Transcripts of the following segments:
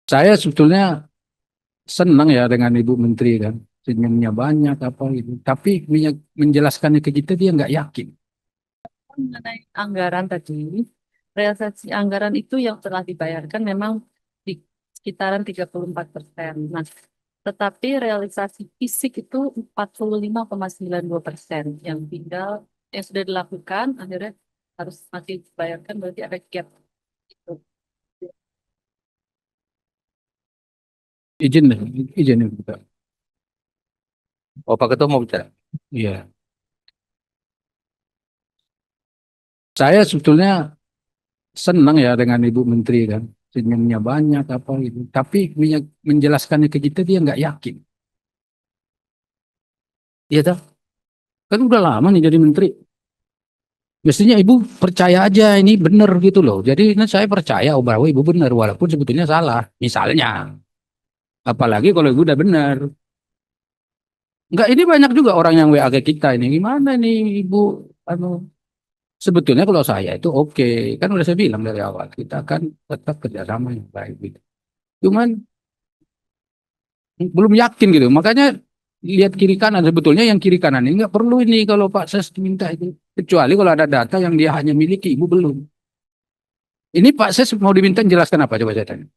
Saya sebetulnya senang ya dengan Ibu Menteri kan. Senyumnya banyak apa gitu. Tapi menjelaskannya ke kita dia nggak yakin. Mengenai anggaran tadi, realisasi anggaran itu yang telah dibayarkan memang di sekitaran 34%. Nah, tetapi realisasi fisik itu 45,92%. Yang tinggal, yang sudah dilakukan, akhirnya harus masih dibayarkan, berarti ada gap. Gitu. Izin deh, izin ya, Pak. Oh, Pak Ketua mau bicara. Iya. Saya sebetulnya senang ya dengan Ibu Menteri kan. Senyumnya banyak apa gitu. Tapi menjelaskannya ke kita dia nggak yakin. Iya toh? Kan udah lama nih jadi menteri. Mestinya ibu percaya aja ini benar gitu loh. Jadi ini saya percaya bahwa ibu benar walaupun sebetulnya salah. Misalnya, apalagi kalau ibu udah benar. Enggak, ini banyak juga orang yang WA ke kita ini. Gimana nih ibu? Anu, sebetulnya kalau saya itu oke. Kan udah saya bilang dari awal kita akan tetap kerjasama yang baik gitu. Cuman belum yakin gitu. Makanya lihat kiri kanan. Sebetulnya yang kiri kanan ini nggak perlu ini kalau Pak Ses minta itu. Kecuali kalau ada data yang dia hanya miliki, ibu belum. Ini Pak Ses mau diminta jelaskan apa coba saya tanya.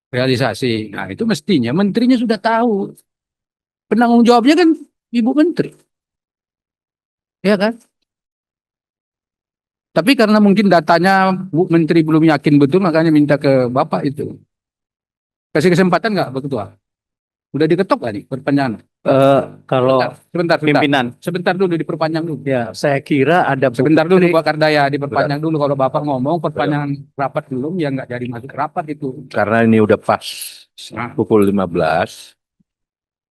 Realisasi. Nah, itu mestinya menterinya sudah tahu. Penanggung jawabnya kan Ibu Menteri, ya kan? Tapi karena mungkin datanya Bu Menteri belum yakin betul, makanya minta ke Bapak itu. Kasih kesempatan nggak, Pak Ketua? Udah diketok nggak nih perpanjangan? Eh, kalau Sebentar. pimpinan, Sebentar dulu diperpanjang dulu. ya saya kira ada Bu Sebentar dulu Menteri. Pak Kardaya, diperpanjang dulu. Kalau Bapak ngomong perpanjangan rapat belum, ya nggak jadi masuk rapat itu. Karena ini udah pas Nah, pukul 15,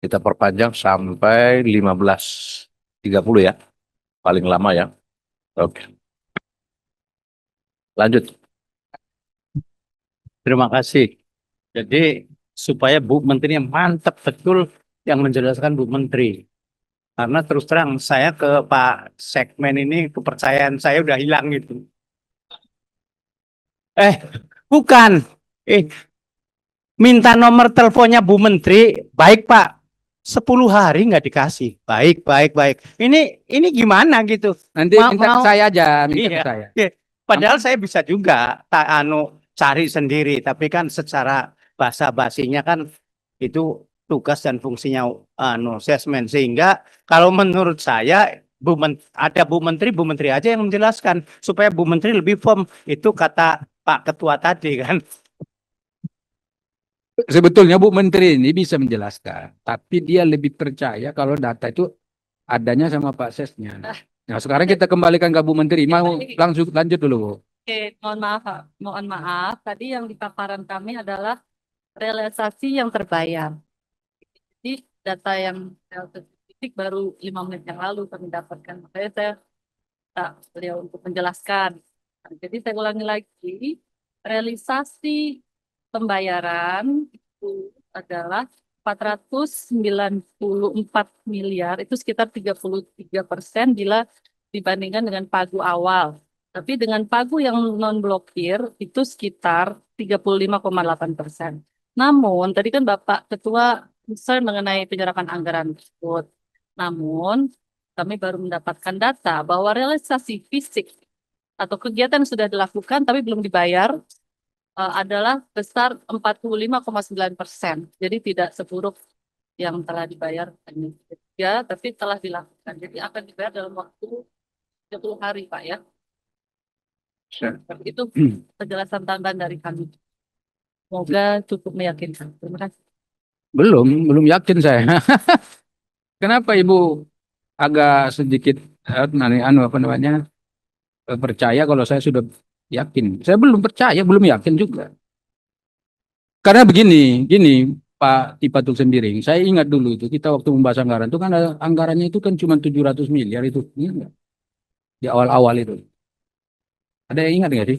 kita perpanjang sampai 15.30 ya, paling lama ya. Oke, lanjut. Terima kasih. Jadi supaya Bu Menteri yang mantap betul yang menjelaskan Bu Menteri. Karena terus terang saya ke Pak Sekmen ini kepercayaan saya udah hilang gitu. Eh, bukan. Eh, minta nomor teleponnya Bu Menteri. Baik Pak. 10 hari nggak dikasih. Baik, baik, baik. Ini gimana gitu? nanti Mau, minta ke mau. saya aja, minta ke Iya. saya. Iya. Padahal saya bisa juga tak cari sendiri, tapi kan secara bahasa basinya kan itu tugas dan fungsinya sesmen, sehingga kalau menurut saya ada Bu Menteri aja yang menjelaskan supaya Bu Menteri lebih firm, itu kata Pak Ketua tadi kan. Sebetulnya Bu Menteri ini bisa menjelaskan, tapi dia lebih percaya kalau data itu adanya sama Pak Sesnya. Nah, sekarang kita kembalikan ke Bu Menteri. Mau langsung lanjut dulu, Bu. Oke, mohon maaf, Pak. Mohon maaf. Tadi yang di paparan kami adalah realisasi yang terbayar. Jadi data yang statistik baru 5 menit yang lalu kami dapatkan. Makanya saya minta beliau untuk menjelaskan. Nah, jadi saya ulangi lagi, realisasi pembayaran itu adalah 494 miliar, itu sekitar 33% bila dibandingkan dengan pagu awal. Tapi dengan pagu yang non-blokir itu sekitar 35,8%. Namun, tadi kan Bapak Ketua concern mengenai penyerapan anggaran tersebut. Namun, kami baru mendapatkan data bahwa realisasi fisik atau kegiatan yang sudah dilakukan tapi belum dibayar adalah besar 45,9%. Jadi tidak seburuk yang telah dibayar ya, tapi telah dilakukan. Jadi akan dibayar dalam waktu 30 hari, Pak ya. Tapi itu penjelasan tambahan dari kami. Semoga cukup meyakinkan. Terima kasih. Belum yakin saya. Kenapa Ibu agak sedikit apa namanya percaya kalau saya sudah yakin? Saya belum percaya, belum yakin juga. Karena gini Pak Tipatul Sembiring, saya ingat dulu itu kita waktu membahas anggaran itu kan anggarannya itu kan cuma 700 miliar itu. Ingat nggak? Di awal-awal itu. Ada yang ingat nggak sih?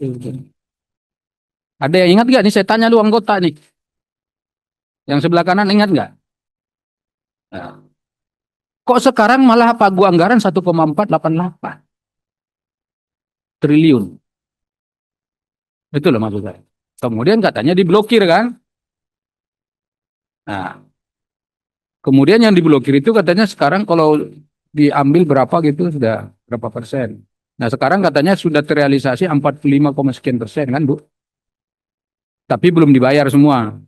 Ada yang ingat nggak nih? Saya tanya lu anggota nih. Yang sebelah kanan ingat nggak? Nah, kok sekarang malah pagu anggaran 1,488? triliun. Itu loh maksud saya. Kemudian katanya diblokir kan. Nah, kemudian yang diblokir itu katanya sekarang kalau diambil berapa gitu sudah berapa persen. Nah sekarang katanya sudah terrealisasi 45, sekian persen kan Bu. Tapi belum dibayar semua.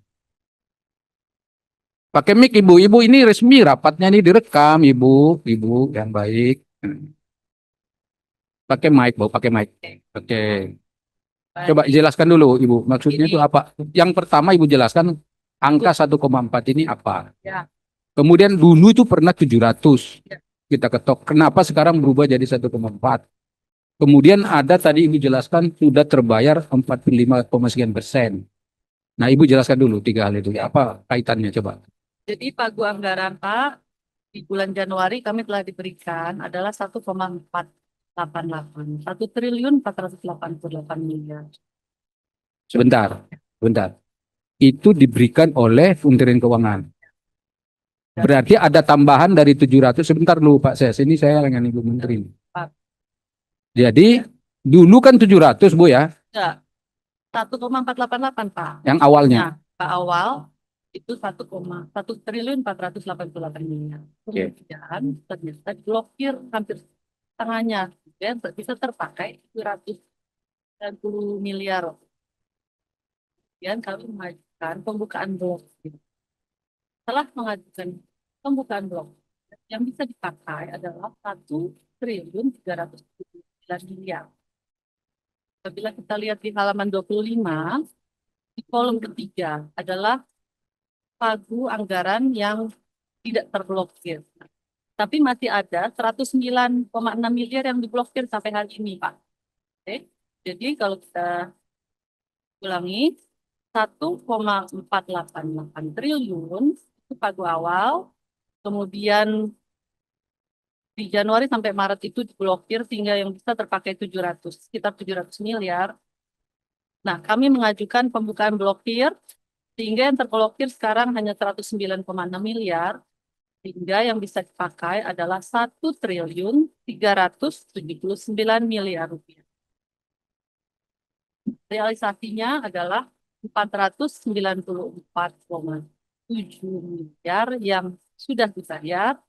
Pakai mic Ibu, Ibu ini resmi rapatnya ini direkam Ibu, Ibu yang baik. Pakai mic Bu, pakai mic. Oke. Coba jelaskan dulu Ibu, maksudnya itu apa? Yang pertama Ibu jelaskan angka 1,4 ini apa? Ya. Kemudian dulu itu pernah 700. Ya. Kita ketok. Kenapa sekarang berubah jadi 1,4? Kemudian ada tadi Ibu jelaskan sudah terbayar 45, sekian persen. Nah Ibu jelaskan dulu 3 hal itu. Apa kaitannya coba? Jadi pagu anggaran Pak di bulan Januari kami telah diberikan adalah 1,488, 1.488 miliar. Sebentar, sebentar. Itu diberikan oleh Kementerian Keuangan. Berarti ada tambahan dari 700. Sebentar dulu Pak Ses, ini saya dengan Ibu Menteri. Pak. Jadi dulu kan 700 Bu ya, Enggak, 1,488 Pak. yang awalnya. Nah, Pak awal itu 1,1.488 miliar. Oke. Kemudian ternyata diblokir hampir setengahnya, dan bisa terpakai 790 miliar. Kemudian kami mengajukan pembukaan blok. Setelah mengajukan pembukaan blok, yang bisa dipakai adalah 1.379 miliar. Apabila kita lihat di halaman 25, di kolom ketiga adalah pagu anggaran yang tidak terblokir. Tapi masih ada 109,6 miliar yang diblokir sampai hari ini, Pak. Oke. Jadi kalau kita ulangi, 1,488 triliun itu pagu awal, kemudian di Januari sampai Maret itu diblokir sehingga yang bisa terpakai 700, sekitar 700 miliar. Nah, kami mengajukan pembukaan blokir sehingga yang terblokir sekarang hanya 109,6 miliar, sehingga yang bisa dipakai adalah 1.379 miliar rupiah. Realisasinya adalah 494,7 miliar yang sudah dibayar.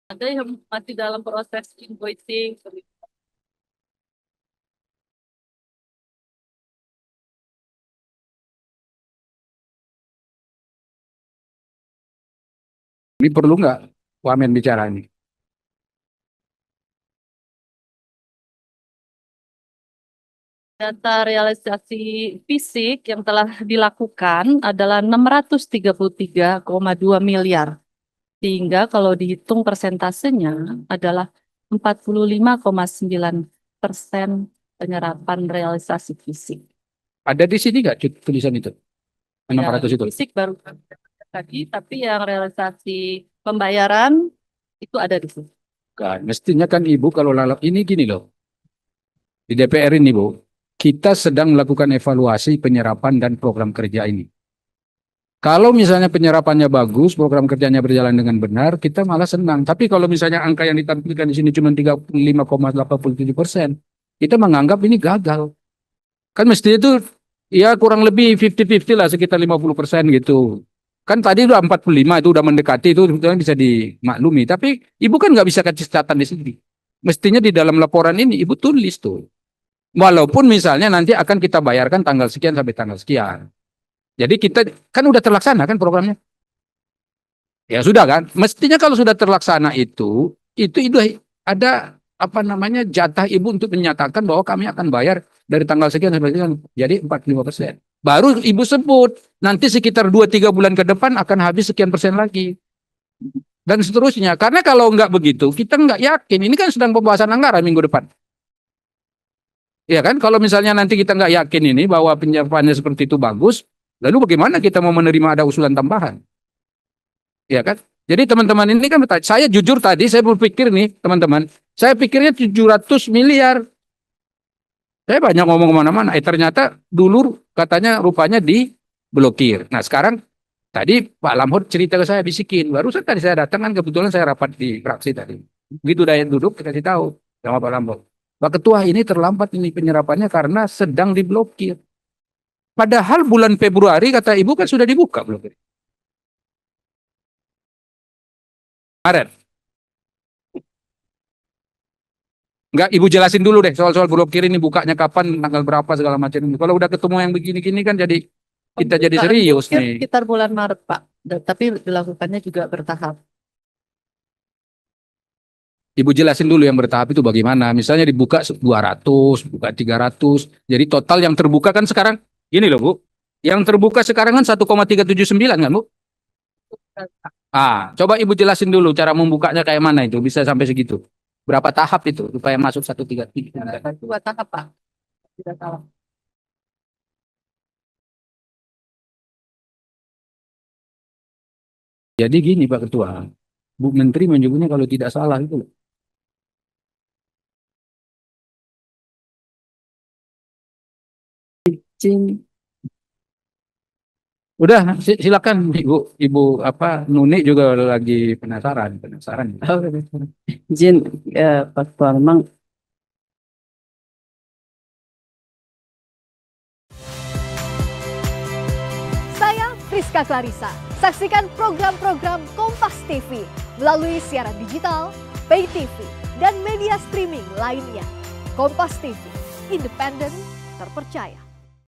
Ada yang masih dalam proses invoicing. Ini perlu nggak Wamen bicara ini? Data realisasi fisik yang telah dilakukan adalah 633,2 miliar. Sehingga kalau dihitung persentasenya adalah 45,9% penyerapan realisasi fisik. Ada di sini nggak tulisan itu? 600 itu. Fisik baru tadi, tapi yang realisasi pembayaran itu ada di sini. Kan, mestinya kan Ibu kalau lalap ini gini loh. Di DPR ini Bu, kita sedang melakukan evaluasi penyerapan dan program kerja ini. Kalau misalnya penyerapannya bagus, program kerjanya berjalan dengan benar, kita malah senang. Tapi kalau misalnya angka yang ditampilkan di sini cuma 35,87%, kita menganggap ini gagal. Kan mesti itu ya kurang lebih 50-50 lah, sekitar 50% gitu. Kan tadi udah 45, itu udah mendekati, itu sebetulnya bisa dimaklumi. Tapi Ibu kan nggak bisa kasih catatan di sini. Mestinya di dalam laporan ini Ibu tulis tuh. Walaupun misalnya nanti akan kita bayarkan tanggal sekian sampai tanggal sekian. Jadi kita kan udah terlaksana kan programnya. Ya sudah kan. Mestinya kalau sudah terlaksana itu ada apa namanya jatah Ibu untuk menyatakan bahwa kami akan bayar dari tanggal sekian sampai sekian. Jadi 45%. Baru Ibu sebut nanti sekitar 2-3 bulan ke depan akan habis sekian persen lagi. Dan seterusnya. Karena kalau nggak begitu kita nggak yakin. Ini kan sedang pembahasan anggaran minggu depan. Ya kan, kalau misalnya nanti kita nggak yakin ini bahwa penyerapannya seperti itu bagus, lalu bagaimana kita mau menerima ada usulan tambahan? Ya kan? Jadi teman-teman ini kan saya jujur tadi saya berpikir nih teman-teman, saya pikirnya 700 miliar. Saya banyak ngomong kemana-mana, ternyata dulu katanya rupanya diblokir. Nah sekarang Tadi Pak Lamhot cerita ke saya, bisikin. Barusan tadi saya datang kan, kebetulan saya rapat di fraksi tadi. Begitu Dayat duduk, dikasih tahu sama Pak Lamhot. Pak Ketua, ini terlambat ini penyerapannya karena sedang diblokir. Padahal bulan Februari kata Ibu kan sudah dibuka blokir. Maret. Enggak, Ibu jelasin dulu deh soal-soal blokir ini bukanya kapan, tanggal berapa segala macam. Kalau udah ketemu yang begini-gini kan jadi kita jadi Pembukaan serius blokir nih. sekitar bulan Maret, Pak. Tapi dilakukannya juga bertahap. Ibu jelasin dulu yang bertahap itu bagaimana. Misalnya dibuka 200, buka 300. Jadi total yang terbuka kan sekarang gini loh Bu. Yang terbuka sekarang kan 1,379 kan Bu? Coba Ibu jelasin dulu cara membukanya kayak mana itu bisa sampai segitu. Berapa tahap itu supaya masuk 1,379? Dua tahap, Pak. Tidak salah. Jadi gini Pak Ketua, Bu Menteri menyebutnya kalau tidak salah itu loh. Udah silakan Ibu apa Nuni juga lagi penasaran. Oh, izin, Pak Ketua, memang Saya Friska Clarissa. Saksikan program-program Kompas TV melalui siaran digital, pay TV, dan media streaming lainnya. Kompas TV, independen, terpercaya.